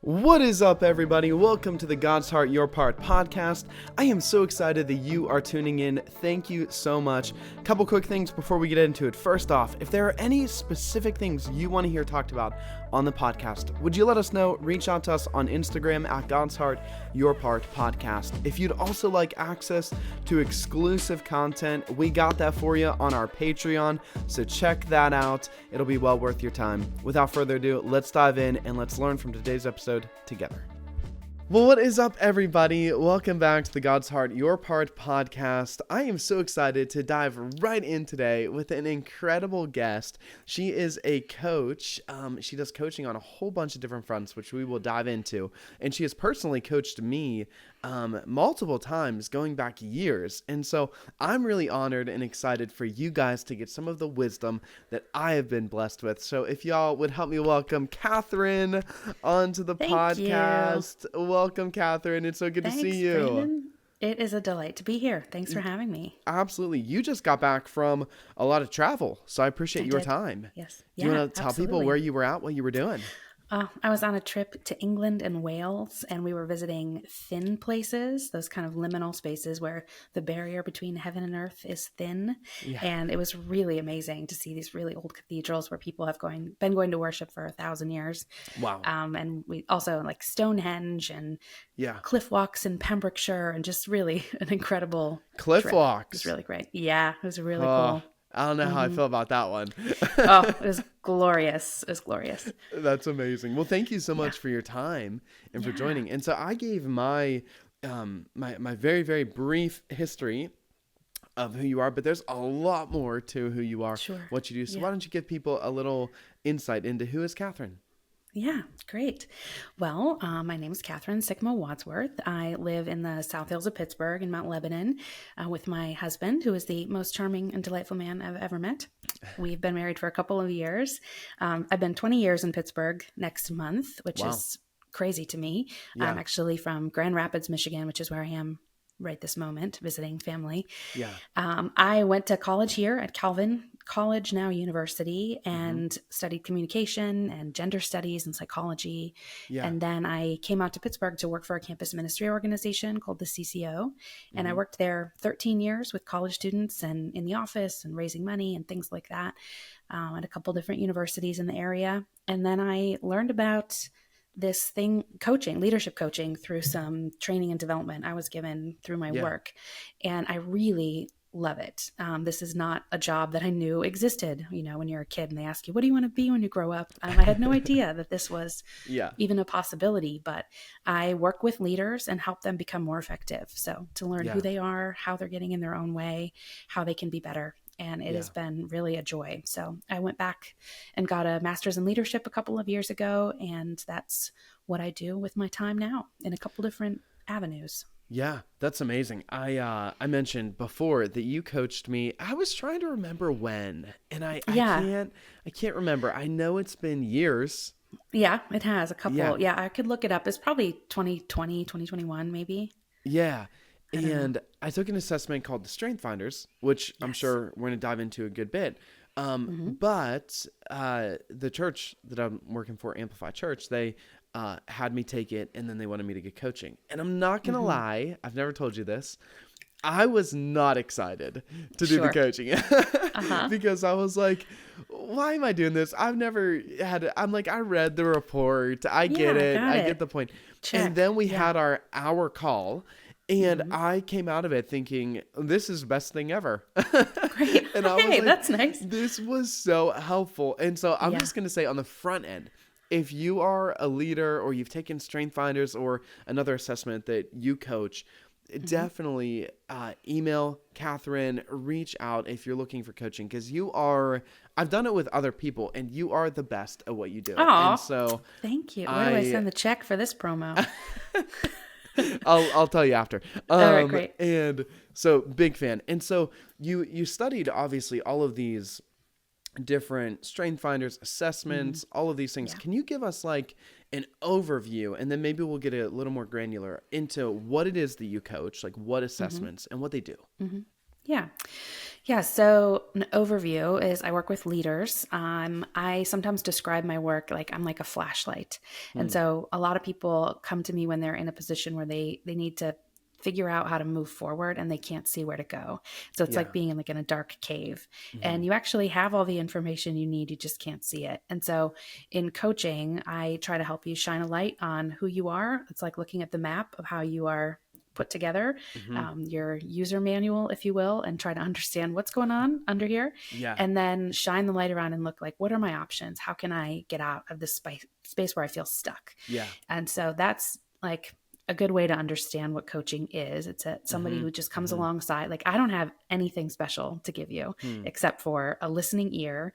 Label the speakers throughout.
Speaker 1: What is up, everybody? Welcome to the God's Heart, Your Part podcast. I am so excited that you are tuning in. Thank you so much. Couple quick things before we get into it. First off, if there are any specific things you want to hear talked about on the podcast, would you let us know? Reach out to us on Instagram at God's Heart, Your Part podcast. If you'd also like access to exclusive content, we got that for you on our Patreon, so check that out. It'll be well worth your time. Without further ado, let's dive in and let's learn from today's episode together. Well, what is up, everybody? Welcome back to the God's Heart, Your Part podcast. I am so excited to dive right in today with an incredible guest. She is a coach. She does coaching on a whole bunch of different fronts, which we will dive into. And she has personally coached me multiple times going back years. And so I'm really honored and excited for you guys to get some of the wisdom that I have been blessed with. So if y'all would help me welcome Katherine onto the podcast. Welcome, Katherine. It's so good to see you.
Speaker 2: Brandon. It is a delight to be here. Thanks for having me.
Speaker 1: Absolutely. You just got back from a lot of travel, so I appreciate your time.
Speaker 2: Yes.
Speaker 1: Do you want to tell people where you were at, what you were doing?
Speaker 2: I was on a trip to England and Wales, and we were visiting thin places, those kind of liminal spaces where the barrier between heaven and earth is thin. Yeah. And it was really amazing to see these really old cathedrals where people have been going to worship for 1,000 years.
Speaker 1: Wow.
Speaker 2: And we also like Stonehenge and cliff walks in Pembrokeshire, and just really an incredible
Speaker 1: cliff walks.
Speaker 2: It was really great. Yeah, it was really cool.
Speaker 1: I don't know how I feel about that one.
Speaker 2: It was glorious. It was glorious.
Speaker 1: That's amazing. Well, thank you so much for your time and for joining. And so I gave my my very, very brief history of who you are, but there's a lot more to who you are, what you do. So why don't you give people a little insight into who is Katherine?
Speaker 2: Yeah, great. Well, my name is Katherine Sikma Wadsworth. I live in the South Hills of Pittsburgh in Mount Lebanon with my husband, who is the most charming and delightful man I've ever met. We've been married for a couple of years. I've been 20 years in Pittsburgh next month, which is crazy to me. Yeah. I'm actually from Grand Rapids, Michigan, which is where I am right this moment, visiting family. Yeah. I went to college here at Calvin College, now University, and studied communication and gender studies and psychology. Yeah. And then I came out to Pittsburgh to work for a campus ministry organization called the CCO. And I worked there 13 years with college students and in the office and raising money and things like that at a couple different universities in the area. And then I learned about this thing, coaching, leadership coaching, through some training and development I was given through my work. And I really love it. This is not a job that I knew existed. You know, when you're a kid and they ask you, what do you want to be when you grow up? I had no idea that this was even a possibility, but I work with leaders and help them become more effective. So to learn who they are, how they're getting in their own way, how they can be better. And it has been really a joy. So I went back and got a master's in leadership a couple of years ago. And that's what I do with my time now in a couple different avenues.
Speaker 1: Yeah, that's amazing. I mentioned before that you coached me. I was trying to remember when, and I can't remember. I know it's been years.
Speaker 2: Yeah, it has a couple. Yeah, I could look it up. It's probably 2020, 2021, maybe.
Speaker 1: Yeah. And I took an assessment called the Strength Finders, which I'm sure we're going to dive into a good bit. But the church that I'm working for, Amplify Church, they had me take it, and then they wanted me to get coaching. And I'm not going to lie, I've never told you this, I was not excited to do the coaching because I was like, why am I doing this? I've never had it. I'm like, I read the report. I get it. I get the point. Check. And then we had our hour call. And I came out of it thinking, this is the best thing ever.
Speaker 2: Great.
Speaker 1: And I was like,
Speaker 2: that's nice.
Speaker 1: This was so helpful. And so I'm just going to say on the front end, if you are a leader or you've taken Strength Finders or another assessment that you coach, definitely email Katherine, reach out if you're looking for coaching, because I've done it with other people, and you are the best at what you do.
Speaker 2: Oh,
Speaker 1: and so
Speaker 2: thank you. Where do I send the check for this promo?
Speaker 1: I'll tell you after.
Speaker 2: All right, great.
Speaker 1: And so big fan. And so you studied obviously all of these different Strength Finders assessments, all of these things. Can you give us like an overview, and then maybe we'll get a little more granular into what it is that you coach, like what assessments and what they do?
Speaker 2: Yeah. Yeah, so an overview is I work with leaders. I sometimes describe my work like I'm like a flashlight. And
Speaker 1: Hmm.
Speaker 2: so a lot of people come to me when they're in a position where they need to figure out how to move forward and they can't see where to go. So it's
Speaker 1: Yeah.
Speaker 2: like being in like in a dark cave
Speaker 1: Hmm.
Speaker 2: and you actually have all the information you need, you just can't see it. And so in coaching, I try to help you shine a light on who you are. It's like looking at the map of how you are put together,
Speaker 1: Hmm.
Speaker 2: your user manual, if you will, and try to understand what's going on under here.
Speaker 1: Yeah.
Speaker 2: And then shine the light around and look like, what are my options? How can I get out of this space where I feel stuck?
Speaker 1: Yeah.
Speaker 2: And so that's like a good way to understand what coaching is. It's somebody
Speaker 1: Hmm.
Speaker 2: who just comes
Speaker 1: Hmm.
Speaker 2: alongside. Like, I don't have anything special to give you
Speaker 1: Hmm.
Speaker 2: except for a listening ear.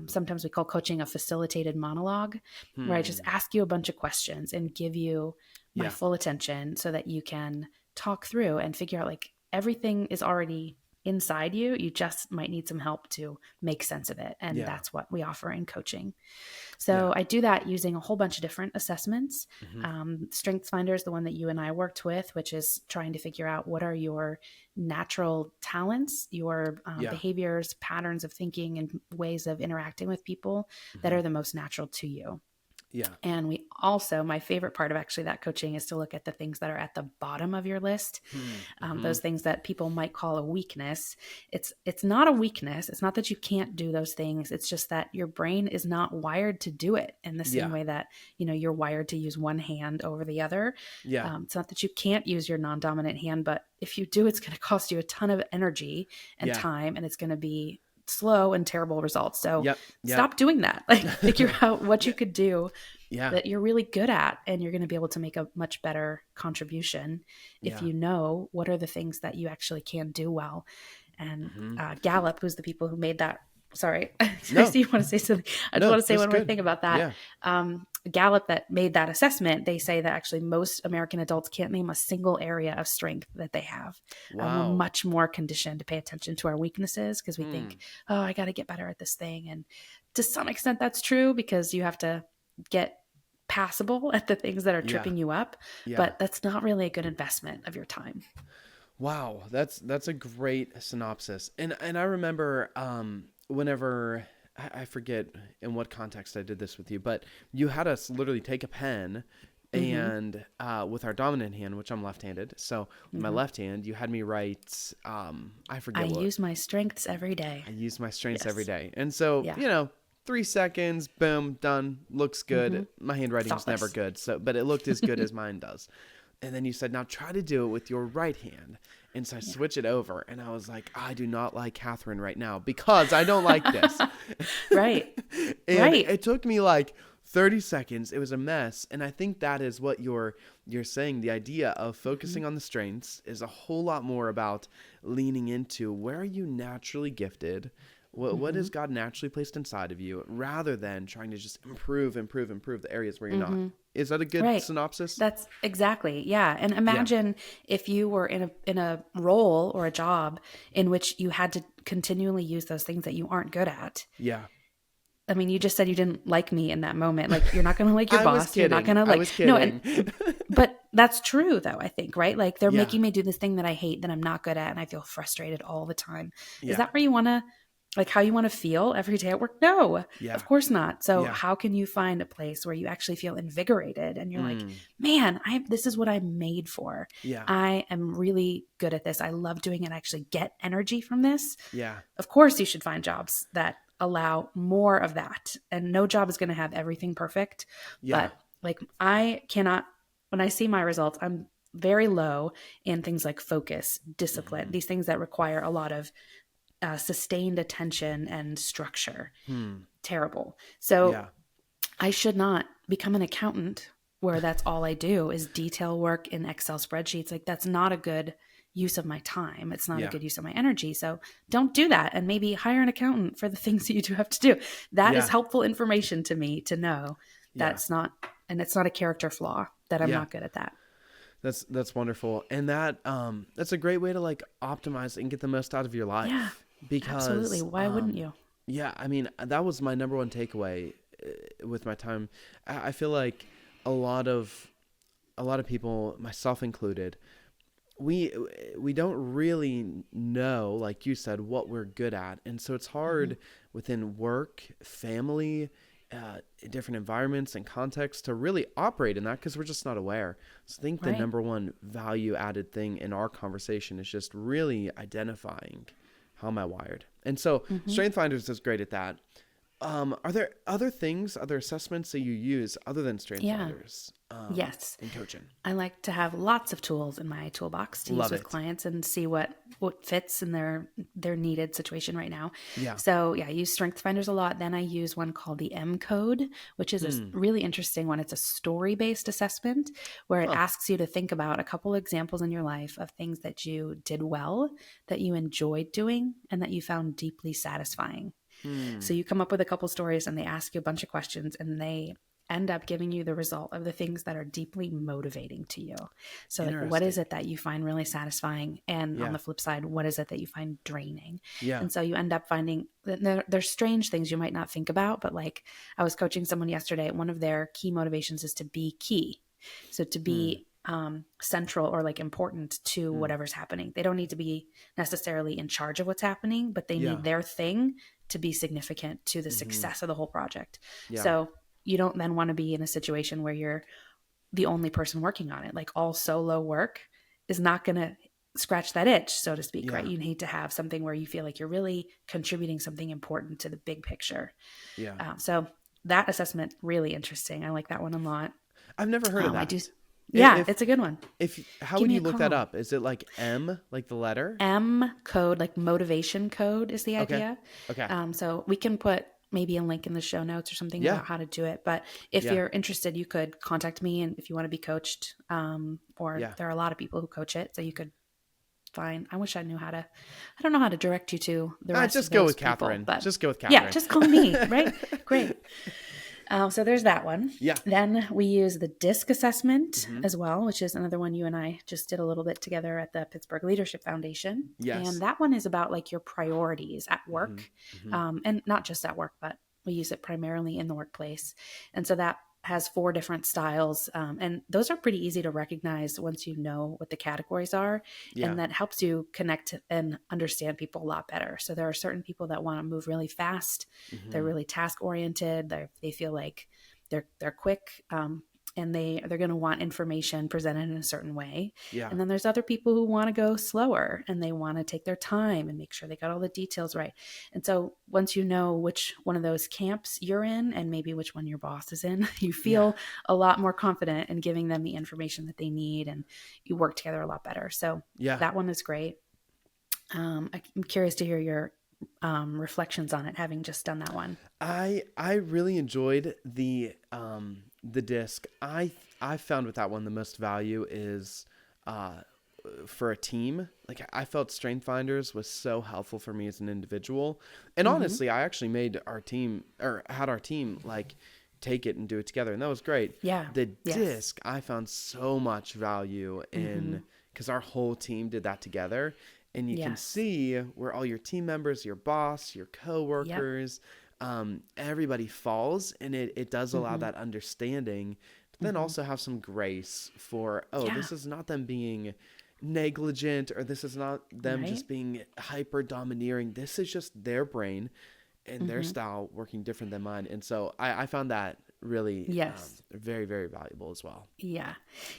Speaker 2: Sometimes we call coaching a facilitated monologue, where I just
Speaker 1: Hmm.
Speaker 2: ask you a bunch of questions and give you my
Speaker 1: Yeah.
Speaker 2: full attention so that you can talk through and figure out like everything is already inside you. You just might need some help to make sense of it. And
Speaker 1: Yeah.
Speaker 2: that's what we offer in coaching.
Speaker 1: Yeah.
Speaker 2: So I do that using a whole bunch of different assessments.
Speaker 1: Hmm.
Speaker 2: Strengths Finder is the one that you and I worked with, which is trying to figure out what are your natural talents, your
Speaker 1: Yeah.
Speaker 2: behaviors, patterns of thinking, and ways of interacting with people that
Speaker 1: Hmm.
Speaker 2: are the most natural to you.
Speaker 1: Yeah.
Speaker 2: And we also, my favorite part of actually that coaching is to look at the things that are at the bottom of your list.
Speaker 1: Hmm. Hmm.
Speaker 2: Those things that people might call a weakness. It's not a weakness. It's not that you can't do those things. It's just that your brain is not wired to do it in the same
Speaker 1: Yeah.
Speaker 2: way that, you're wired to use one hand over the other.
Speaker 1: Yeah.
Speaker 2: It's not that you can't use your non-dominant hand, but if you do, it's going to cost you a ton of energy and
Speaker 1: Yeah.
Speaker 2: time, and it's going to be slow and terrible results. So
Speaker 1: Yep. Yep.
Speaker 2: stop doing that. Like, figure out what you could do
Speaker 1: Yeah.
Speaker 2: that you're really good at, and you're going to be able to make a much better contribution if
Speaker 1: Yeah.
Speaker 2: you know what are the things that you actually can do well. And
Speaker 1: Hmm.
Speaker 2: Gallup, who's the people who made that. Sorry, I
Speaker 1: No.
Speaker 2: see you want to say something. I just
Speaker 1: No.
Speaker 2: want to say
Speaker 1: That's
Speaker 2: one more
Speaker 1: good.
Speaker 2: thing about that.
Speaker 1: Yeah.
Speaker 2: Gallup that made that assessment, they say that actually most American adults can't name a single area of strength that they have. We're
Speaker 1: Wow.
Speaker 2: much more conditioned to pay attention to our weaknesses because we think,
Speaker 1: Hmm.
Speaker 2: oh, I got to get better at this thing. And to some extent, that's true because you have to get passable at the things that are
Speaker 1: Yeah.
Speaker 2: tripping you up,
Speaker 1: Yeah.
Speaker 2: but that's not really a good investment of your time.
Speaker 1: Wow, that's a great synopsis. And I remember whenever I forget in what context I did this with you, but you had us literally take a pen
Speaker 2: Mm-hmm.
Speaker 1: and with our dominant hand, which I'm left-handed, so with my
Speaker 2: Mm-hmm.
Speaker 1: left hand, you had me write I
Speaker 2: I
Speaker 1: forget what
Speaker 2: use my strengths every day.
Speaker 1: I use my strengths every
Speaker 2: Yes.
Speaker 1: day, and so
Speaker 2: Yeah.
Speaker 1: 3 seconds, boom, done, looks
Speaker 2: Mm-hmm.
Speaker 1: good. My handwriting's never
Speaker 2: Thoughtless.
Speaker 1: good, so but it looked as good as mine does. And then you said, now try to do it with your right hand. And so I
Speaker 2: Yeah.
Speaker 1: switch it over, and I was like, I do not like Catherine right now because I don't like this.
Speaker 2: Right.
Speaker 1: And
Speaker 2: Right.
Speaker 1: it took me like 30 seconds. It was a mess. And I think that is what you're saying. The idea of focusing on the strengths is a whole lot more about leaning into where are you naturally gifted? What
Speaker 2: Mm-hmm.
Speaker 1: has God naturally placed inside of you, rather than trying to just improve the areas where you're not.
Speaker 2: Mm-hmm.
Speaker 1: Is that a good
Speaker 2: Right.
Speaker 1: synopsis?
Speaker 2: That's exactly. Yeah. And
Speaker 1: Yeah.
Speaker 2: imagine if you were in a role or a job in which you had to continually use those things that you aren't good at.
Speaker 1: Yeah.
Speaker 2: I mean, you just said you didn't like me in that moment. Like, you're not going to like your
Speaker 1: I was
Speaker 2: boss. You're not
Speaker 1: kidding.
Speaker 2: going to
Speaker 1: I
Speaker 2: like,
Speaker 1: was
Speaker 2: no.
Speaker 1: kidding.
Speaker 2: But that's true though, I think, right? Like, they're
Speaker 1: Yeah.
Speaker 2: making me do this thing that I hate, that I'm not good at, and I feel frustrated all the time. Is
Speaker 1: Yeah.
Speaker 2: that where you want to, like, how you want to feel every day at work? No,
Speaker 1: Yeah.
Speaker 2: of course not. So
Speaker 1: Yeah.
Speaker 2: how can you find a place where you actually feel invigorated and you're like,
Speaker 1: Mm.
Speaker 2: man, this is what I'm made for.
Speaker 1: Yeah.
Speaker 2: I am really good at this. I love doing it. I actually get energy from this.
Speaker 1: Yeah.
Speaker 2: Of course, you should find jobs that allow more of that. And no job is going to have everything perfect.
Speaker 1: Yeah.
Speaker 2: But like, I cannot, when I see my results, I'm very low in things like focus, discipline,
Speaker 1: Mhm.
Speaker 2: these things that require a lot of sustained attention and structure.
Speaker 1: Hmm.
Speaker 2: Terrible. So
Speaker 1: Yeah.
Speaker 2: I should not become an accountant where that's all I do is detail work in Excel spreadsheets. Like, that's not a good use of my time. It's not a
Speaker 1: Yeah.
Speaker 2: good use of my energy. So don't do that. And maybe hire an accountant for the things that you do have to do. That is
Speaker 1: Yeah.
Speaker 2: helpful information to me to know
Speaker 1: Yeah.
Speaker 2: it's not a character flaw that I'm
Speaker 1: Yeah.
Speaker 2: not good at that.
Speaker 1: That's wonderful. And that's a great way to like optimize and get the most out of your life.
Speaker 2: Yeah,
Speaker 1: Because
Speaker 2: absolutely. Why wouldn't you?
Speaker 1: yeah, I mean, that was my number one takeaway with my time. I feel like a lot of people, myself included, we don't really know, like you said, what we're good at. And so it's hard within work, family, different environments and contexts to really operate in that because we're just not aware. So I think the
Speaker 2: Right.
Speaker 1: number one value added thing in our conversation is just really identifying how am I wired. And so Strength Finders is great at that. Are there other things, other assessments that you use other than Strength
Speaker 2: Yeah.
Speaker 1: Finders
Speaker 2: Yes.
Speaker 1: in coaching?
Speaker 2: I like to have lots of tools in my toolbox to use
Speaker 1: Love
Speaker 2: with
Speaker 1: it.
Speaker 2: clients and see what fits in their needed situation right now.
Speaker 1: Yeah.
Speaker 2: So yeah, I use Strength Finders a lot. Then I use one called the M Code, which is a really interesting one. It's a story-based assessment where it asks you to think about a couple examples in your life of things that you did well, that you enjoyed doing, and that you found deeply satisfying. So you come up with a couple stories and they ask you a bunch of questions and they end up giving you the result of the things that are deeply motivating to you. So like, what is it that you find really satisfying? And on the flip side, what is it that you find draining?
Speaker 1: Yeah.
Speaker 2: And so you end up finding that there's strange things you might not think about, but like I was coaching someone yesterday. One of their key motivations is to be key. So to be central or like important to whatever's happening. They don't need to be necessarily in charge of what's happening, but they need their thing to be significant to the success of the whole project.
Speaker 1: Yeah.
Speaker 2: So you don't then want to be in a situation where you're the only person working on it. Like all solo work is not going to scratch that itch, so to speak, right? You need to have something where you feel like you're really contributing something important to the big picture.
Speaker 1: Yeah.
Speaker 2: So that assessment, really interesting. I like that one a lot.
Speaker 1: I've never heard of that.
Speaker 2: I do. Yeah, it's a good one.
Speaker 1: How
Speaker 2: Give
Speaker 1: would
Speaker 2: me
Speaker 1: you
Speaker 2: a
Speaker 1: look that
Speaker 2: call.
Speaker 1: up? Is it like M, like the letter?
Speaker 2: M Code, like motivation code is the idea.
Speaker 1: Okay.
Speaker 2: So we can put maybe a link in the show notes or something about how to do it. But if you're interested, you could contact me, and if you want to be coached, or there are a lot of people who coach it, so you could find. I wish I knew how to. I don't know how to direct you to the rest.
Speaker 1: Just
Speaker 2: of
Speaker 1: go
Speaker 2: those
Speaker 1: with
Speaker 2: people,
Speaker 1: Catherine.
Speaker 2: but
Speaker 1: Just go with Catherine.
Speaker 2: yeah, just call me. Right, great. So there's that one.
Speaker 1: Yeah.
Speaker 2: Then we use the DISC assessment as well, which is another one you and I just did a little bit together at the Pittsburgh Leadership Foundation.
Speaker 1: Yes.
Speaker 2: And that one is about like your priorities at work, and not just at work, but we use it primarily in the workplace. And so that has 4 different styles. And those are pretty easy to recognize once you know what the categories are.
Speaker 1: Yeah.
Speaker 2: And that helps you connect and understand people a lot better. So there are certain people that want to move really fast. They're really task oriented. They feel like they're quick. And they're going to want information presented in a certain way.
Speaker 1: Yeah.
Speaker 2: And then there's other people who want to go slower and they want to take their time and make sure they got all the details right. And so once you know which one of those camps you're in and maybe which one your boss is in, you feel a lot more confident in giving them the information that they need, and you work together a lot better. So that one is great. I'm curious to hear your reflections on it, having just done that one.
Speaker 1: I really enjoyed the disc. I found with that one the most value is for a team. Like I felt Strength Finders was so helpful for me as an individual, and honestly, I actually made our team had our team like take it and do it together, and that was great.
Speaker 2: Yeah.
Speaker 1: The disc I found so much value in because our whole team did that together. And you can see where all your team members, your boss, your coworkers, everybody falls, and it does allow that understanding, but then also have some grace for, this is not them being negligent, or this is not them just being hyper domineering. This is just their brain and their style working different than mine. And so I found that really very, very valuable as well.
Speaker 2: Yeah.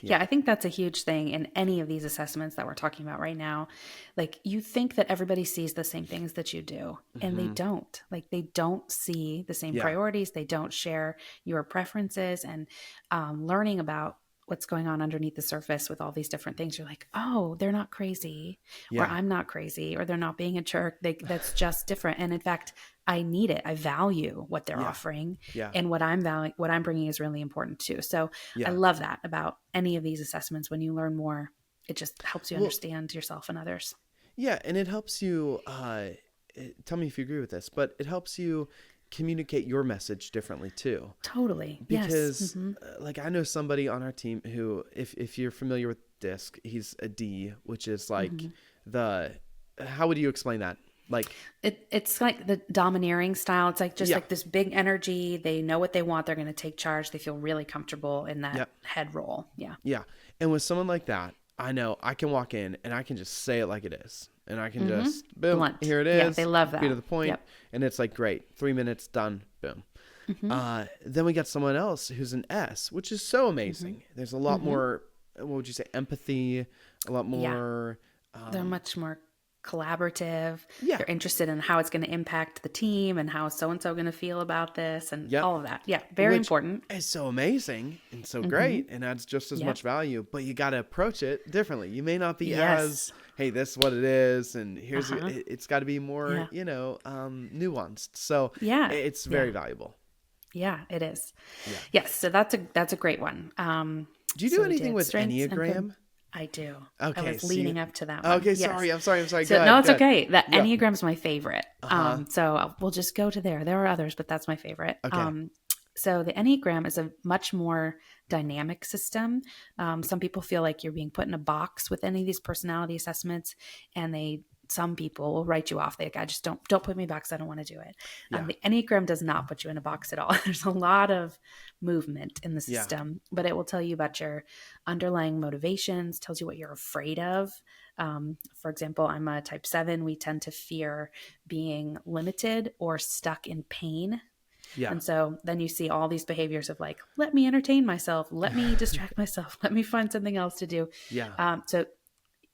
Speaker 2: I think that's a huge thing in any of these assessments that we're talking about right now. Like you think that everybody sees the same things that you do, and they don't. Like they don't see the same priorities. They don't share your preferences, and learning about what's going on underneath the surface with all these different things. You're like, oh, they're not crazy, or I'm not crazy, or they're not being a jerk. That's just different. And in fact, I need it. I value what they're offering, and what I'm bringing is really important too. So I love that about any of these assessments. When you learn more, it just helps you understand yourself and others.
Speaker 1: Yeah. And it helps you, tell me if you agree with this, but it helps you communicate your message differently too.
Speaker 2: Totally.
Speaker 1: Because like I know somebody on our team who, if you're familiar with DISC, he's a D, which is like how would you explain that? Like
Speaker 2: it's like the domineering style. It's like just like this big energy. They know what they want. They're going to take charge. They feel really comfortable in that head role. Yeah.
Speaker 1: Yeah. And with someone like that, I know I can walk in and I can just say it like it is. And I can just, boom,
Speaker 2: Blunt.
Speaker 1: here it
Speaker 2: Yeah,
Speaker 1: is.
Speaker 2: they love that.
Speaker 1: Be to the point.
Speaker 2: Yep.
Speaker 1: And it's like, great, 3 minutes, done, boom. Then we got someone else who's an S, which is so amazing. There's a lot more, what would you say, empathy, a lot more.
Speaker 2: They're much more collaborative.
Speaker 1: Yeah.
Speaker 2: They're interested in how it's going to impact the team and how so-and-so going to feel about this and all of that. Yeah, very important.
Speaker 1: It's so amazing and so great and adds just as much value, but you got to approach it differently. You may not be as, hey, this is what it is, and here's it's got to be more, nuanced. So it's very valuable.
Speaker 2: Yeah, it is. Yeah. Yes, so that's a great one.
Speaker 1: Do you do anything with Enneagram?
Speaker 2: I do.
Speaker 1: Okay,
Speaker 2: I was leading up to that one.
Speaker 1: Okay, sorry. I'm sorry.
Speaker 2: So,
Speaker 1: go ahead,
Speaker 2: no, it's
Speaker 1: go ahead.
Speaker 2: okay. The Enneagram's my favorite. So we'll just go to there. There are others, but that's my favorite.
Speaker 1: Okay.
Speaker 2: So the Enneagram is a much more dynamic system. Some people feel like you're being put in a box with any of these personality assessments, and some people will write you off. They like, I just don't put me in a box. I don't want to do it. The Enneagram does not put you in a box at all. There's a lot of movement in the system, but it will tell you about your underlying motivations, tells you what you're afraid of. For example, I'm a type 7. We tend to fear being limited or stuck in pain. Yeah. And so then you see all these behaviors of like, let me entertain myself, let me distract myself, let me find something else to do. Yeah. So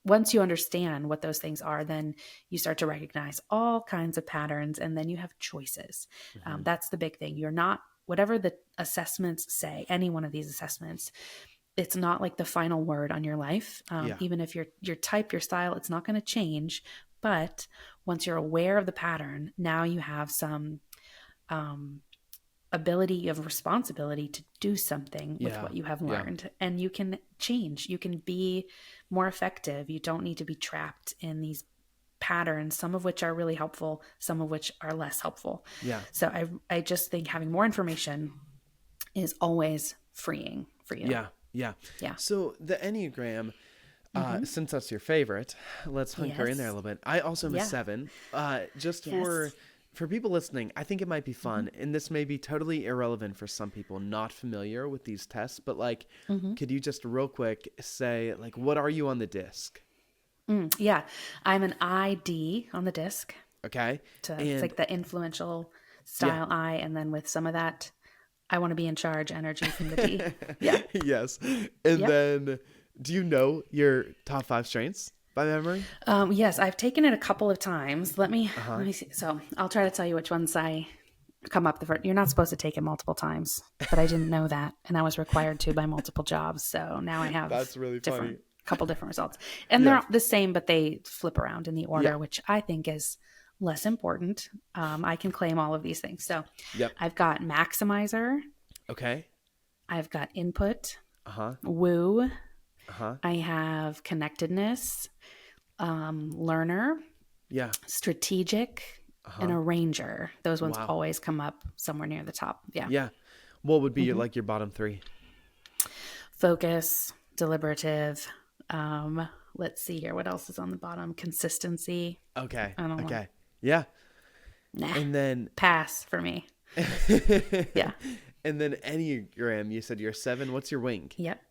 Speaker 2: once you understand what those things are, then you start to recognize all kinds of patterns, and then you have choices. That's the big thing. You're not, whatever the assessments say, any one of these assessments, it's not like the final word on your life. Even if your type, your style, it's not going to change. But once you're aware of the pattern, now you have some ability of responsibility to do something with what you have learned, and you can change. You can be more effective. You don't need to be trapped in these patterns, some of which are really helpful, some of which are less helpful. Yeah. So I just think having more information is always freeing for you.
Speaker 1: Yeah. Yeah. Yeah. So the Enneagram, since that's your favorite, let's hunker in there a little bit. I also am a 7. Just for people listening, I think it might be fun, and this may be totally irrelevant for some people not familiar with these tests, but like, could you just real quick say, like, what are you on the disc?
Speaker 2: Yeah, I'm an ID on the disc.
Speaker 1: Okay.
Speaker 2: It's like the influential style I, and then with some of that, I want to be in charge energy from the D. Yeah.
Speaker 1: Yes. And then, do you know your top 5 strengths by memory?
Speaker 2: Yes, I've taken it a couple of times. Let me see. So I'll try to tell you which ones I come up the first. You're not supposed to take it multiple times, but I didn't know that, and I was required to by multiple jobs. So now I have
Speaker 1: that's really funny.
Speaker 2: Couple different results, and they're the same, but they flip around in the order, which I think is less important. I can claim all of these things. So I've got maximizer. Okay. I've got input. Woo. I have connectedness, learner, strategic, and arranger. Those ones always come up somewhere near the top. Yeah. Yeah.
Speaker 1: What would be your bottom 3?
Speaker 2: Focus, deliberative. Let's see here. What else is on the bottom? Consistency.
Speaker 1: Okay. I don't know. Yeah.
Speaker 2: Nah.
Speaker 1: And then
Speaker 2: pass for me. Yeah.
Speaker 1: And then Enneagram, you said you're 7. What's your wing?
Speaker 2: Yep.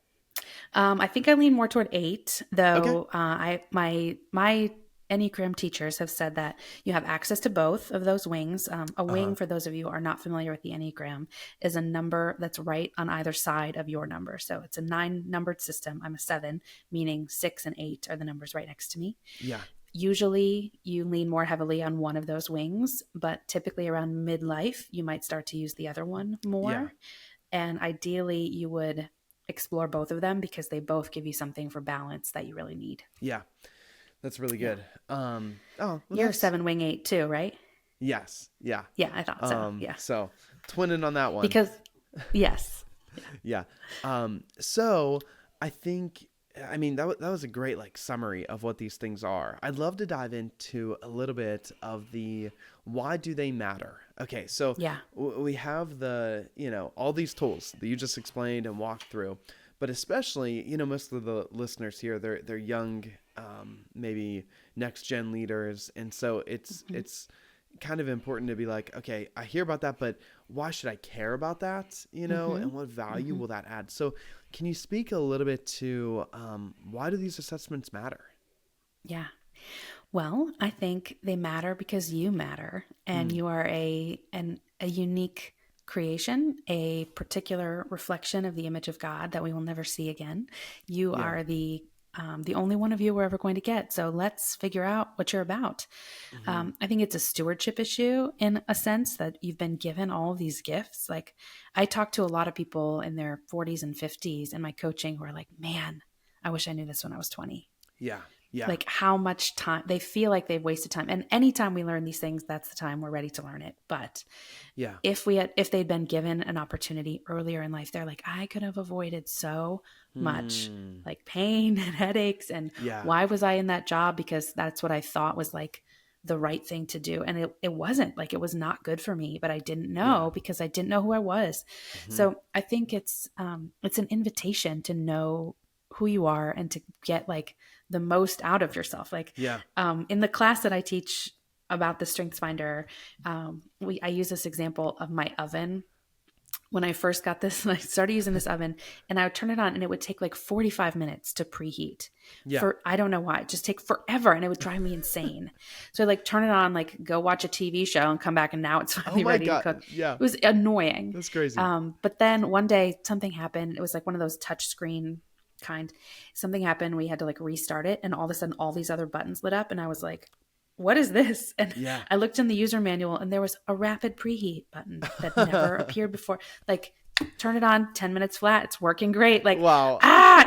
Speaker 2: I think I lean more toward 8, though. My Enneagram teachers have said that you have access to both of those wings. A wing, for those of you who are not familiar with the Enneagram, is a number that's right on either side of your number. So it's a 9-numbered system. I'm a 7, meaning 6 and 8 are the numbers right next to me. Yeah. Usually you lean more heavily on one of those wings, but typically around midlife, you might start to use the other one more. Yeah. And ideally you would explore both of them because they both give you something for balance that you really need.
Speaker 1: Yeah. That's really good.
Speaker 2: You're 7 wing 8 too, right?
Speaker 1: Yes. Yeah.
Speaker 2: Yeah, I thought so. Yeah.
Speaker 1: So twinning on that one.
Speaker 2: Because yes.
Speaker 1: Yeah. So I think, that was a great summary of what these things are. I'd love to dive into a little bit of the why do they matter. Okay, so we have the all these tools that you just explained and walked through, but especially most of the listeners here they're young, maybe next gen leaders, and so it's kind of important to be like, okay, I hear about that, but why should I care about that? And what value will that add? So can you speak a little bit to why do these assessments matter?
Speaker 2: Yeah. Well, I think they matter because you matter, and you are a unique creation, a particular reflection of the image of God that we will never see again. You
Speaker 1: Yeah.
Speaker 2: are the only one of you we're ever going to get. So let's figure out what you're about. I think it's a stewardship issue in a sense that you've been given all of these gifts. Like I talk to a lot of people in their 40s and 50s in my coaching who are like, man, I wish I knew this when I was 20.
Speaker 1: Yeah. Yeah.
Speaker 2: Like how much time they feel like they've wasted time. And anytime we learn these things, that's the time we're ready to learn it. But
Speaker 1: Yeah.
Speaker 2: if they'd been given an opportunity earlier in life, they're like, I could have avoided so much like pain and headaches. And
Speaker 1: Yeah.
Speaker 2: why was I in that job? Because that's what I thought was like the right thing to do. And it wasn't. Like it was not good for me, but I didn't know because I didn't know who I was. So I think it's an invitation to know who you are and to get like the most out of yourself. Like in the class that I teach about the Strengths Finder, I use this example of my oven. When I first got this, I started using this oven and I would turn it on and it would take like 45 minutes to preheat. I don't know why, it just take forever and it would drive me insane. So I like turn it on, like go watch a TV show and come back and now it's finally ready to cook.
Speaker 1: Yeah.
Speaker 2: It was annoying.
Speaker 1: That's crazy.
Speaker 2: But then one day something happened. It was like one of those touch screen kind. Something happened. We had to like restart it. And all of a sudden all these other buttons lit up and I was like, what is this? And I looked in the user manual and there was a rapid preheat button that never appeared before. Like turn it on, 10 minutes flat. It's working great. Like,
Speaker 1: wow.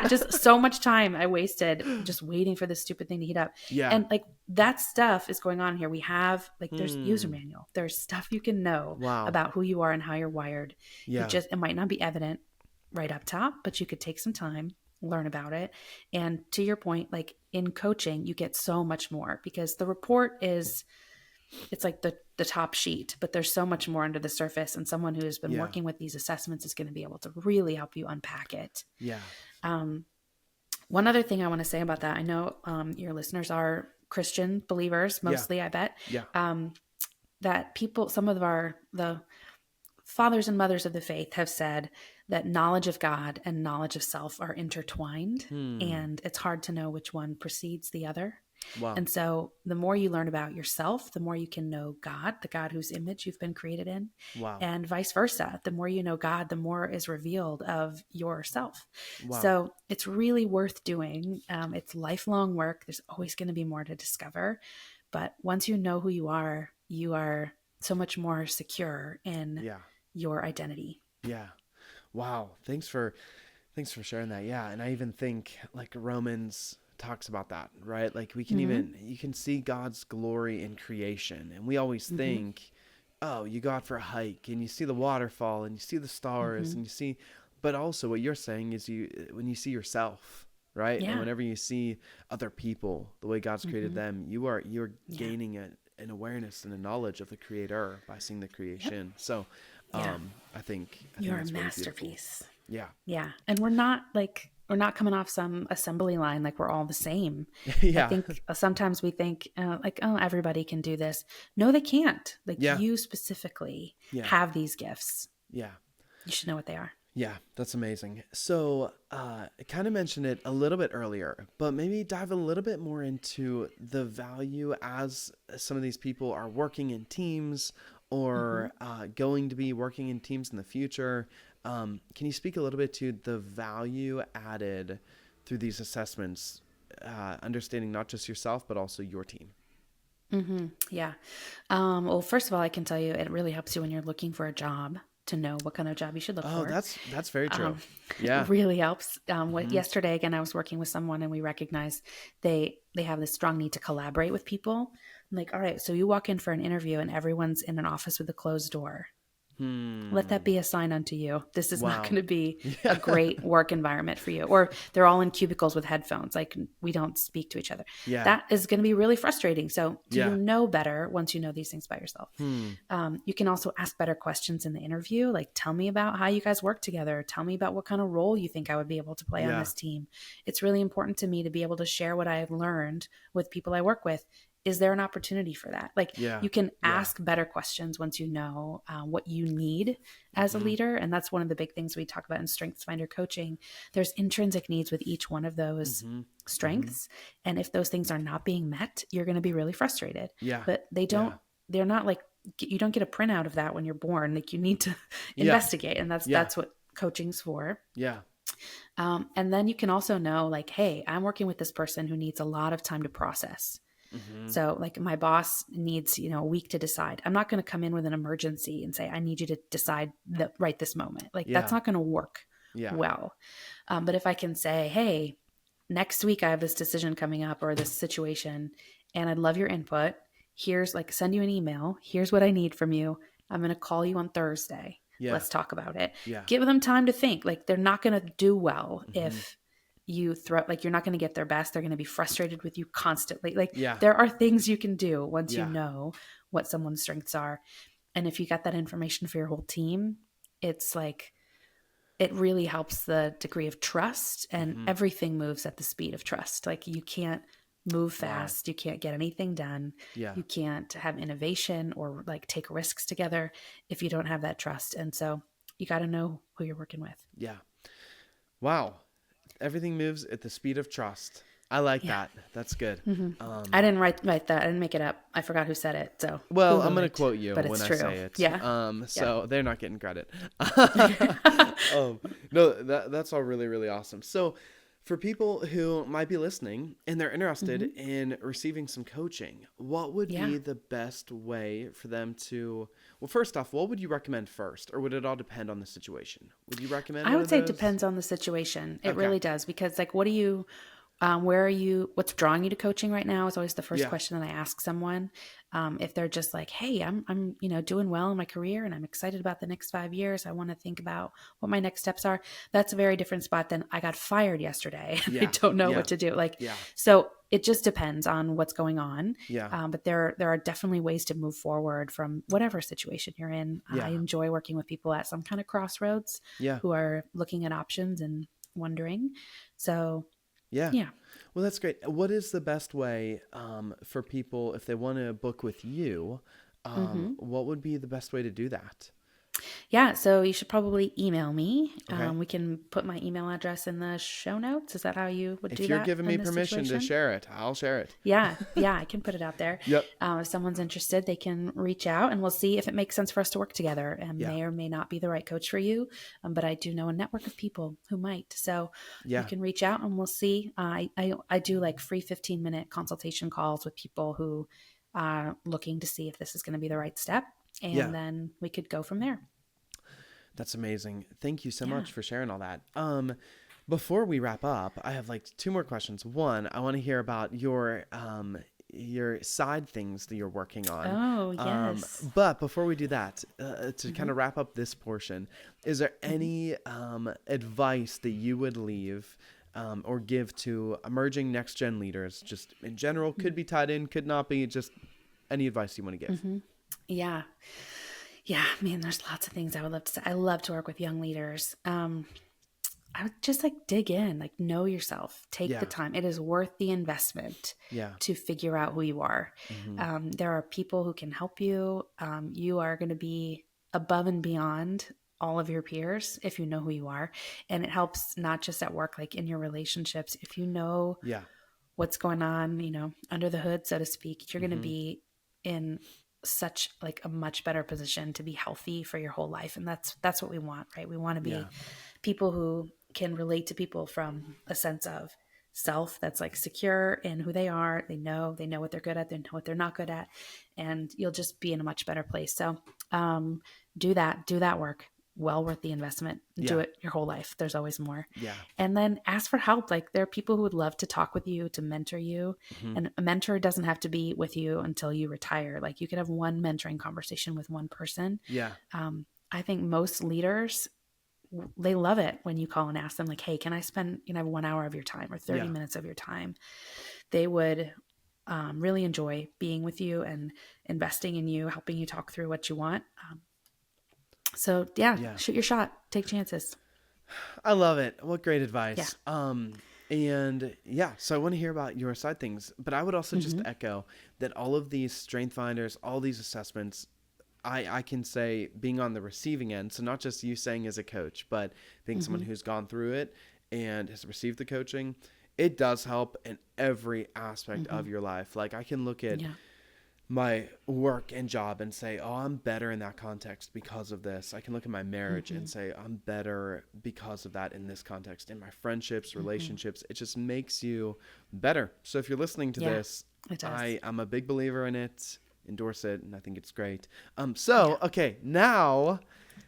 Speaker 2: Just so much time I wasted just waiting for this stupid thing to heat up.
Speaker 1: Yeah.
Speaker 2: And like that stuff is going on here. We have like, there's user manual. There's stuff you can know about who you are and how you're wired.
Speaker 1: Yeah.
Speaker 2: It might not be evident right up top, but you could take some time, learn about it. And to your point, like in coaching, you get so much more because the report it's like the top sheet, but there's so much more under the surface. And someone who has been working with these assessments is going to be able to really help you unpack it.
Speaker 1: Yeah.
Speaker 2: One other thing I want to say about that, I know your listeners are Christian believers, mostly, I bet.
Speaker 1: Yeah.
Speaker 2: That some of the fathers and mothers of the faith have said that knowledge of God and knowledge of self are intertwined, and it's hard to know which one precedes the other.
Speaker 1: Wow.
Speaker 2: And so the more you learn about yourself, the more you can know God, the God whose image you've been created in, and vice versa. The more you know God, the more is revealed of yourself.
Speaker 1: Wow.
Speaker 2: So it's really worth doing. It's lifelong work. There's always going to be more to discover. But once you know who you are so much more secure in your identity.
Speaker 1: Yeah. Wow. Thanks for sharing that. Yeah. And I even think like Romans talks about that, right? Like we can you can see God's glory in creation. And we always think, oh, you go out for a hike and you see the waterfall and you see the stars and you see, but also what you're saying is when you see yourself, right?
Speaker 2: Yeah.
Speaker 1: And whenever you see other people, the way God's created them, you're gaining an awareness and a knowledge of the creator by seeing the creation. Yep. So, I think
Speaker 2: you're a
Speaker 1: really
Speaker 2: masterpiece.
Speaker 1: Yeah.
Speaker 2: Yeah. And we're not coming off some assembly line like we're all the same.
Speaker 1: Yeah.
Speaker 2: I think sometimes we think like, oh, everybody can do this. No, they can't. Like you specifically have these gifts.
Speaker 1: Yeah.
Speaker 2: You should know what they are.
Speaker 1: Yeah, that's amazing. So I kind of mentioned it a little bit earlier, but maybe dive a little bit more into the value as some of these people are working in teams or going to be working in teams in the future. Can you speak a little bit to the value added through these assessments, understanding not just yourself, but also your team?
Speaker 2: Yeah. Well, first of all, I can tell you it really helps you when you're looking for a job to know what kind of job you should look for.
Speaker 1: Oh, that's very true.
Speaker 2: It really helps. Yesterday, again, I was working with someone and we recognized they have this strong need to collaborate with people. I'm like, all right, so you walk in for an interview and everyone's in an office with a closed door. Let that be a sign unto you. This is not going to be a great work environment for you. Or they're all in cubicles with headphones. Like we don't speak to each other. Yeah. That is going to be really frustrating. So you know better once you know these things by yourself? You can also ask better questions in the interview. Like, tell me about how you guys work together. Tell me about what kind of role you think I would be able to play on this team. It's really important to me to be able to share what I have learned with people I work with. is there an opportunity for that? Like
Speaker 1: Yeah.
Speaker 2: you can
Speaker 1: Yeah.
Speaker 2: ask better questions once you know what you need as a leader. And that's one of the big things we talk about in Strengths Finder coaching. There's intrinsic needs with each one of those strengths. And if those things are not being met, you're going to be really frustrated.
Speaker 1: Yeah.
Speaker 2: But they're not like, you don't get a printout of that when you're born. Like you need to
Speaker 1: Yeah.
Speaker 2: investigate. And that's what coaching's for.
Speaker 1: Yeah.
Speaker 2: And then you can also know like, hey, I'm working with this person who needs a lot of time to process. So like my boss needs, a week to decide. I'm not going to come in with an emergency and say, I need you to decide right this moment. Like that's not going to work well. But if I can say, hey, next week I have this decision coming up or this situation and I'd love your input. Here's like, send you an email. Here's what I need from you. I'm going to call you on Thursday.
Speaker 1: Yeah.
Speaker 2: Let's talk about it.
Speaker 1: Yeah.
Speaker 2: Give them time to think. Like they're not going to do well if you throw, like you're not going to get their best. They're going to be frustrated with you constantly. Like there are things you can do once you know what someone's strengths are. And if you got that information for your whole team, it's like, it really helps the degree of trust, and everything moves at the speed of trust. Like you can't move fast. You can't get anything done. You can't have innovation or like take risks together if you don't have that trust. And so you got to know who you're working with.
Speaker 1: Yeah. Wow. Everything moves at the speed of trust. I like that. That's good.
Speaker 2: I didn't write that. I didn't make it up. I forgot who said it. So
Speaker 1: well,
Speaker 2: Google
Speaker 1: I'm going to
Speaker 2: it,
Speaker 1: quote you when I
Speaker 2: true.
Speaker 1: say it.
Speaker 2: Yeah.
Speaker 1: So they're not getting credit. No, that's all really, really awesome. So for people who might be listening and they're interested in receiving some coaching, what would be the best way for them to, well, first off, what would you recommend first? Or would it all depend on the situation? Would you recommend
Speaker 2: I would say
Speaker 1: those?
Speaker 2: It depends on the situation. It really does. Because like, what do you, where are you, what's drawing you to coaching right now is always the first question that I ask someone. If they're just like, hey, I'm doing well in my career and I'm excited about the next 5 years. I want to think about what my next steps are. That's a very different spot than I got fired yesterday. I don't know what to do. So it just depends on what's going on. But there are definitely ways to move forward from whatever situation you're in. I enjoy working with people at some kind of crossroads who are looking at options and wondering. So
Speaker 1: yeah. Well, that's great. What is the best way for people if they want to book with you? What would be the best way to do that?
Speaker 2: Yeah, so you should probably email me.
Speaker 1: Okay.
Speaker 2: We can put my email address in the show notes. Is that how you would do that?
Speaker 1: If you're giving me permission to share it, I'll share it.
Speaker 2: Yeah, I can put it out there.
Speaker 1: Yep.
Speaker 2: If someone's interested, they can reach out and we'll see if it makes sense for us to work together. And may or may not be the right coach for you, but I do know a network of people who might. So you can reach out and we'll see. I do like free 15-minute consultation calls with people who are looking to see if this is going to be the right step. And then we could go from there.
Speaker 1: That's amazing. Thank you so much for sharing all that. Before we wrap up, I have like 2 more questions. One, I want to hear about your side things that you're working on.
Speaker 2: Oh, yes.
Speaker 1: But before we do that, to kind of wrap up this portion, is there any advice that you would leave or give to emerging next-gen leaders, just in general? Could be tied in, could not be, just any advice you want to give?
Speaker 2: Yeah, man, there's lots of things I would love to say. I love to work with young leaders. I would just like dig in, like know yourself, take the time. It is worth the investment to figure out who you are. There are people who can help you. You are going to be above and beyond all of your peers if you know who you are. And it helps not just at work, like in your relationships. If you know what's going on, under the hood, so to speak, you're going to be in such like a much better position to be healthy for your whole life. And that's what we want, right? We want to be people who can relate to people from a sense of self that's like secure in who they are. They know what they're good at. They know what they're not good at. And you'll just be in a much better place. So do that work. Well worth the investment. Do it your whole life. There's always more. And then ask for help. Like there are people who would love to talk with you, to mentor you. And a mentor doesn't have to be with you until you retire. Like you could have one mentoring conversation with one person. I think most leaders, they love it when you call and ask them like, hey, can I spend 1 hour of your time or 30 minutes of your time? They would really enjoy being with you and investing in you, helping you talk through what you want. So shoot your shot, take chances.
Speaker 1: I love it. What great advice. And yeah, so I want to hear about your side things, but I would also just
Speaker 2: Mm-hmm.
Speaker 1: echo that all of these strength finders, all these assessments, I can say being on the receiving end, so not just you saying as a coach, but being someone
Speaker 2: Mm-hmm.
Speaker 1: who's gone through it and has received the coaching, it does help in every aspect
Speaker 2: Mm-hmm.
Speaker 1: of your life. Like I can look at
Speaker 2: Yeah.
Speaker 1: my work and job and say, oh, I'm better in that context because of this. I can look at my marriage
Speaker 2: Mm-hmm.
Speaker 1: and say, I'm better because of that in this context. In my friendships,
Speaker 2: Mm-hmm.
Speaker 1: relationships, it just makes you better. So if you're listening to
Speaker 2: Yeah,
Speaker 1: this,
Speaker 2: it does.
Speaker 1: I'm a big believer in it, endorse it, and I think it's great.
Speaker 2: Yeah.
Speaker 1: Okay, now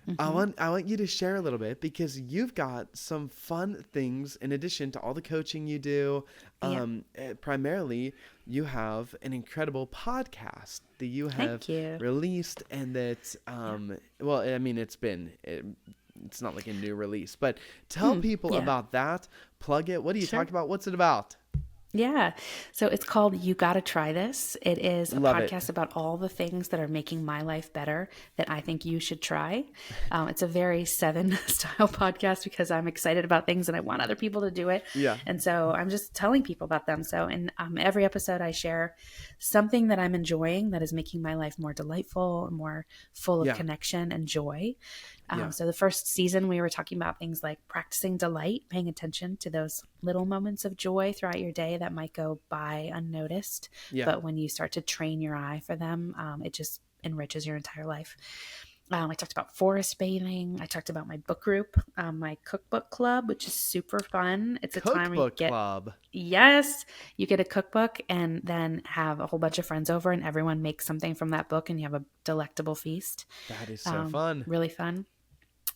Speaker 2: Mm-hmm.
Speaker 1: I want you to share a little bit because you've got some fun things in addition to all the coaching you do.
Speaker 2: Yeah.
Speaker 1: Primarily, you have an incredible podcast that you have
Speaker 2: Thank you.
Speaker 1: released, and that
Speaker 2: Yeah.
Speaker 1: well, I mean, it's not like a new release, but tell
Speaker 2: Mm,
Speaker 1: people
Speaker 2: yeah.
Speaker 1: about that. Plug it. What do you
Speaker 2: Sure.
Speaker 1: talk about? What's it about?
Speaker 2: Yeah. So it's called You Gotta Try This. It is a
Speaker 1: Love it.
Speaker 2: podcast about all the things that are making my life better that I think you should try. It's a very seven style podcast because I'm excited about things and I want other people to do it.
Speaker 1: Yeah.
Speaker 2: And so I'm just telling people about them. So in every episode, I share something that I'm enjoying that is making my life more delightful, more full of
Speaker 1: Yeah.
Speaker 2: connection and joy.
Speaker 1: Yeah.
Speaker 2: So the first season, we were talking about things like practicing delight, paying attention to those little moments of joy throughout your day that might go by unnoticed.
Speaker 1: Yeah.
Speaker 2: But when you start to train your eye for them, it just enriches your entire life. I talked about forest bathing. I talked about my book group, my cookbook club, which is super fun. It's a time where you
Speaker 1: Cookbook
Speaker 2: get,
Speaker 1: Club.
Speaker 2: yes, you get a cookbook and then have a whole bunch of friends over and everyone makes something from that book and you have a delectable feast.
Speaker 1: That is so fun.
Speaker 2: Really fun.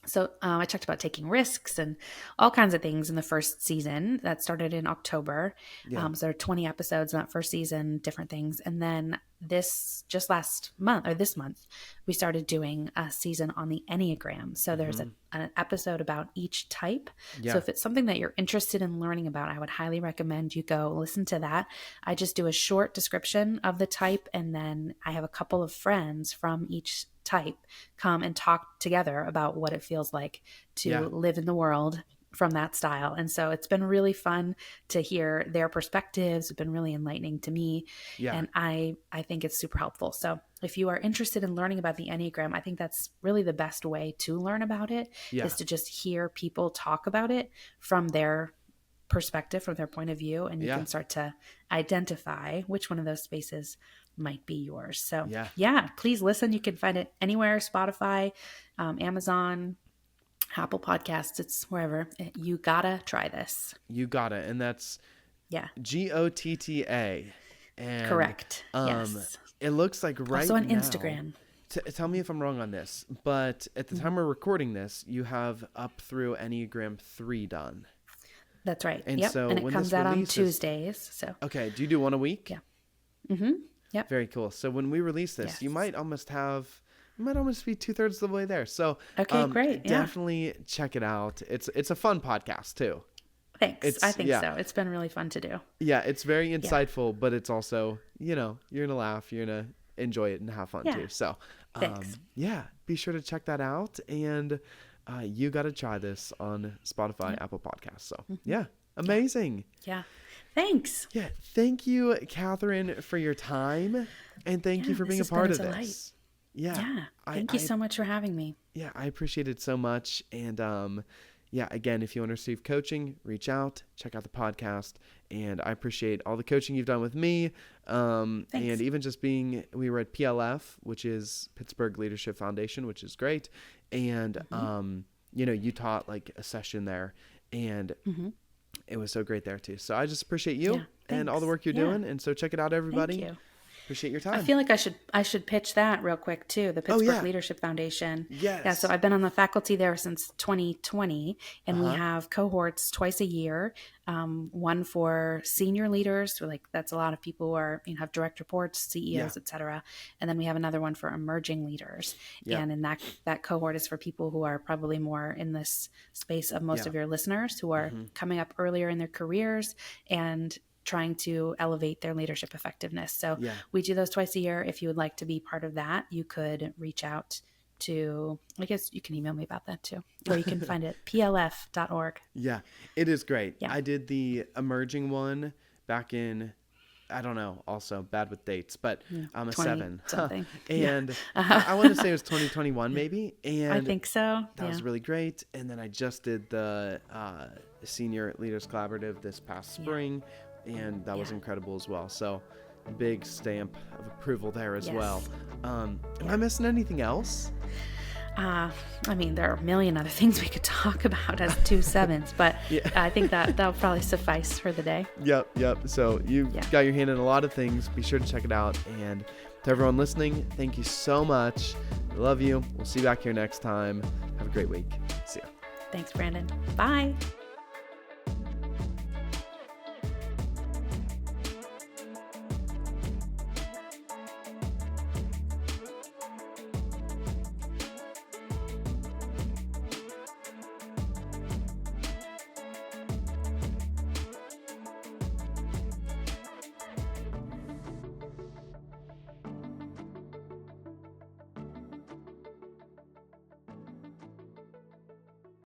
Speaker 2: So I talked about taking risks and all kinds of things in the first season that started in October.
Speaker 1: Yeah.
Speaker 2: So there are 20 episodes in that first season, different things. And then this month, we started doing a season on the Enneagram. So there's an episode about each type.
Speaker 1: Yeah.
Speaker 2: So if it's something that you're interested in learning about, I would highly recommend you go listen to that. I just do a short description of the type, and then I have a couple of friends from each type come and talk together about what it feels like to
Speaker 1: Yeah.
Speaker 2: live in the world from that style. And so it's been really fun to hear their perspectives. It's been really enlightening to me.
Speaker 1: Yeah.
Speaker 2: And I think it's super helpful. So if you are interested in learning about the Enneagram, I think that's really the best way to learn about it,
Speaker 1: Yeah.
Speaker 2: is to just hear people talk about it from their perspective, from their point of view, and you
Speaker 1: Yeah.
Speaker 2: can start to identify which one of those spaces might be yours. So
Speaker 1: Yeah.
Speaker 2: please listen. You can find it anywhere: Spotify, Amazon, Apple Podcasts. It's wherever. You gotta try this.
Speaker 1: You got it. And that's
Speaker 2: Yeah,
Speaker 1: GOTTA. And
Speaker 2: correct. Yes.
Speaker 1: it looks like right
Speaker 2: Also on
Speaker 1: now,
Speaker 2: Instagram.
Speaker 1: Tell me if I'm wrong on this, but at the time we're recording this, you have up through Enneagram 3 done.
Speaker 2: That's right.
Speaker 1: And
Speaker 2: Yep.
Speaker 1: so
Speaker 2: And it
Speaker 1: when
Speaker 2: comes
Speaker 1: this
Speaker 2: out on
Speaker 1: releases-
Speaker 2: Tuesdays. So
Speaker 1: Okay, do you do one a week?
Speaker 2: Yeah. Mm-hmm. Yep.
Speaker 1: Very cool. So when we release this,
Speaker 2: Yes.
Speaker 1: you might almost be 2/3 of the way there. So
Speaker 2: Okay, great. Yeah.
Speaker 1: definitely check it out. It's a fun podcast too.
Speaker 2: Thanks. I think
Speaker 1: yeah.
Speaker 2: so. It's been really fun to do.
Speaker 1: Yeah, it's very insightful, but it's also, you're going to laugh, you're going to enjoy it and have fun
Speaker 2: Yeah.
Speaker 1: too. So,
Speaker 2: Thanks.
Speaker 1: yeah, be sure to check that out. And you got to try this on Spotify, Apple Podcasts. So, yeah, amazing.
Speaker 2: Yeah. Thanks.
Speaker 1: Yeah, thank you, Katherine, for your time. And thank you for being a
Speaker 2: this has
Speaker 1: part
Speaker 2: been
Speaker 1: of
Speaker 2: a delight.
Speaker 1: this. Yeah.
Speaker 2: Yeah. Thank you so much for having me.
Speaker 1: Yeah, I appreciate it so much. And yeah, again, if you want to receive coaching, reach out, check out the podcast. And I appreciate all the coaching you've done with me. And even just we were at PLF, which is Pittsburgh Leadership Foundation, which is great. And, you taught like a session there, and it was so great there too. So I just appreciate you and all the work you're doing. And so check it out, everybody.
Speaker 2: Thank you.
Speaker 1: Appreciate your time.
Speaker 2: I feel like I should pitch that real quick too. The Pittsburgh
Speaker 1: yeah.
Speaker 2: Leadership Foundation.
Speaker 1: Yes.
Speaker 2: Yeah. So I've been on the faculty there since 2020, and we have cohorts twice a year. One for senior leaders, so like that's a lot of people who are have direct reports, CEOs, etc. And then we have another one for emerging leaders.
Speaker 1: Yeah.
Speaker 2: And in that cohort is for people who are probably more in this space of most of your listeners, who are coming up earlier in their careers and trying to elevate their leadership effectiveness. So we do those twice a year. If you would like to be part of that, you could reach out to, I guess you can email me about that too, or you can find it plf.org.
Speaker 1: Yeah, it is great.
Speaker 2: Yeah.
Speaker 1: I did the emerging one back in, I don't know, also bad with dates, but I'm a 7.
Speaker 2: Something.
Speaker 1: And I want to say it was 2021 maybe. And
Speaker 2: I think so.
Speaker 1: that was really great. And then I just did the Senior Leaders Collaborative this past spring, and that was incredible as well. So big stamp of approval there as well. Am I missing anything else?
Speaker 2: I mean, there are a million other things we could talk about as 2 7s, but I think that'll probably suffice for the day.
Speaker 1: Yep. So you've got your hand in a lot of things. Be sure to check it out. And to everyone listening, thank you so much. I love you. We'll see you back here next time. Have a great week. See ya.
Speaker 2: Thanks, Brandon. Bye.